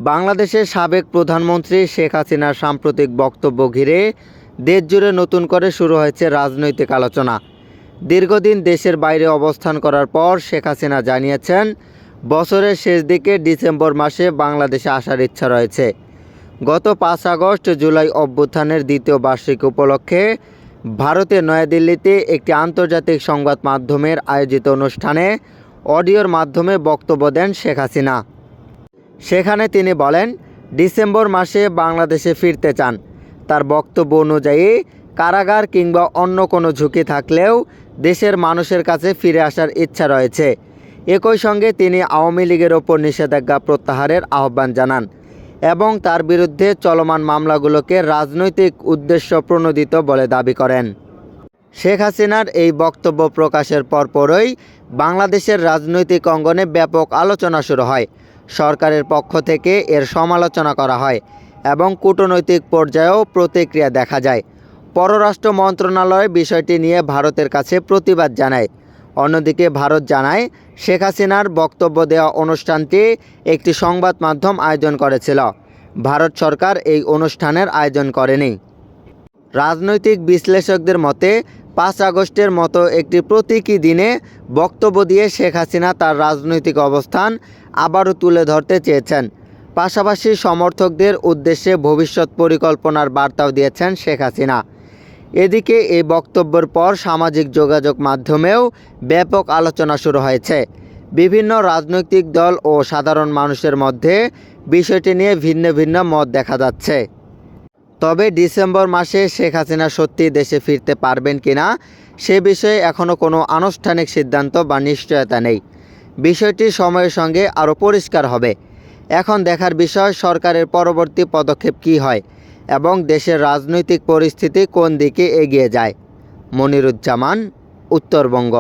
বাংলাদেশের সাবেক প্রধানমন্ত্রী শেখ হাসিনার সাম্প্রতিক বক্তব্য ঘিরে দেশজুড়ে নতুন করে শুরু হয়েছে রাজনৈতিক আলোচনা। দীর্ঘদিন দেশের বাইরে অবস্থান করার পর শেখ হাসিনা জানিয়েছেন, বছরের শেষ দিকে ডিসেম্বর মাসে বাংলাদেশে আসার ইচ্ছা রয়েছে। গত 5 আগস্ট জুলাই অভ্যুত্থানের দ্বিতীয় বার্ষিকী উপলক্ষে ভারতের নয়াদিল্লিতে একটি আন্তর্জাতিক সংবাদ মাধ্যমের আয়োজিত অনুষ্ঠানে অডিওর মাধ্যমে বক্তব্য দেন শেখ হাসিনা। সেখানে তিনি বলেন, ডিসেম্বর মাসে বাংলাদেশে ফিরতে চান। তার বক্তব্য অনুযায়ী কারাগার কিংবা অন্য কোনো ঝুঁকি থাকলেও দেশের মানুষের কাছে ফিরে আসার ইচ্ছা রয়েছে। একই সঙ্গে তিনি আওয়ামী লীগের ওপর নিষেধাজ্ঞা প্রত্যাহারের আহ্বান জানান এবং তার বিরুদ্ধে চলমান মামলাগুলোকে রাজনৈতিক উদ্দেশ্য প্রণোদিত বলে দাবি করেন। শেখ হাসিনার এই বক্তব্য প্রকাশের পরপরই বাংলাদেশের রাজনৈতিক অঙ্গনে ব্যাপক আলোচনা শুরু হয়। সরকারের পক্ষ থেকে এর সমালোচনা করা হয় এবং কূটনৈতিক পর্যায়েও প্রতিক্রিয়া দেখা যায়। পররাষ্ট্র মন্ত্রণালয় বিষয়টি নিয়ে ভারতের কাছে প্রতিবাদ জানায়। অন্যদিকে ভারত জানায়, শেখ হাসিনার বক্তব্য দেওয়া অনুষ্ঠানটি একটি সংবাদ মাধ্যম আয়োজন করেছিল। ভারত সরকার এই অনুষ্ঠানের আয়োজন করেনি। রাজনৈতিক বিশ্লেষকদের মতে 5 আগস্টের মতো একটি প্রতীকী দিনে বক্তব্য দিয়ে শেখ হাসিনা তার রাজনৈতিক অবস্থান আবারও তুলে ধরতে চেয়েছেন। পাশাপাশি সমর্থকদের উদ্দেশ্যে ভবিষ্যৎ পরিকল্পনার বার্তাও দিয়েছেন শেখ হাসিনা। এদিকে এই বক্তব্যের পর সামাজিক যোগাযোগ মাধ্যমেও ব্যাপক আলোচনা শুরু হয়েছে। বিভিন্ন রাজনৈতিক দল ও সাধারণ মানুষের মধ্যে বিষয়টি নিয়ে ভিন্ন ভিন্ন মত দেখা যাচ্ছে। তবে ডিসেম্বর মাসে শেখ হাসিনা সত্যি দেশে ফিরতে পারবেন কিনা সে বিষয়ে এখনও কোনো আনুষ্ঠানিক সিদ্ধান্ত বা নিশ্চয়তা নেই। বিষয়টি সময়ের সঙ্গে আরও পরিষ্কার হবে। এখন দেখার বিষয় সরকারের পরবর্তী পদক্ষেপ কী হয় এবং দেশের রাজনৈতিক পরিস্থিতি কোন দিকে এগিয়ে যায়। মনিরুজ্জামান, উত্তরবঙ্গ।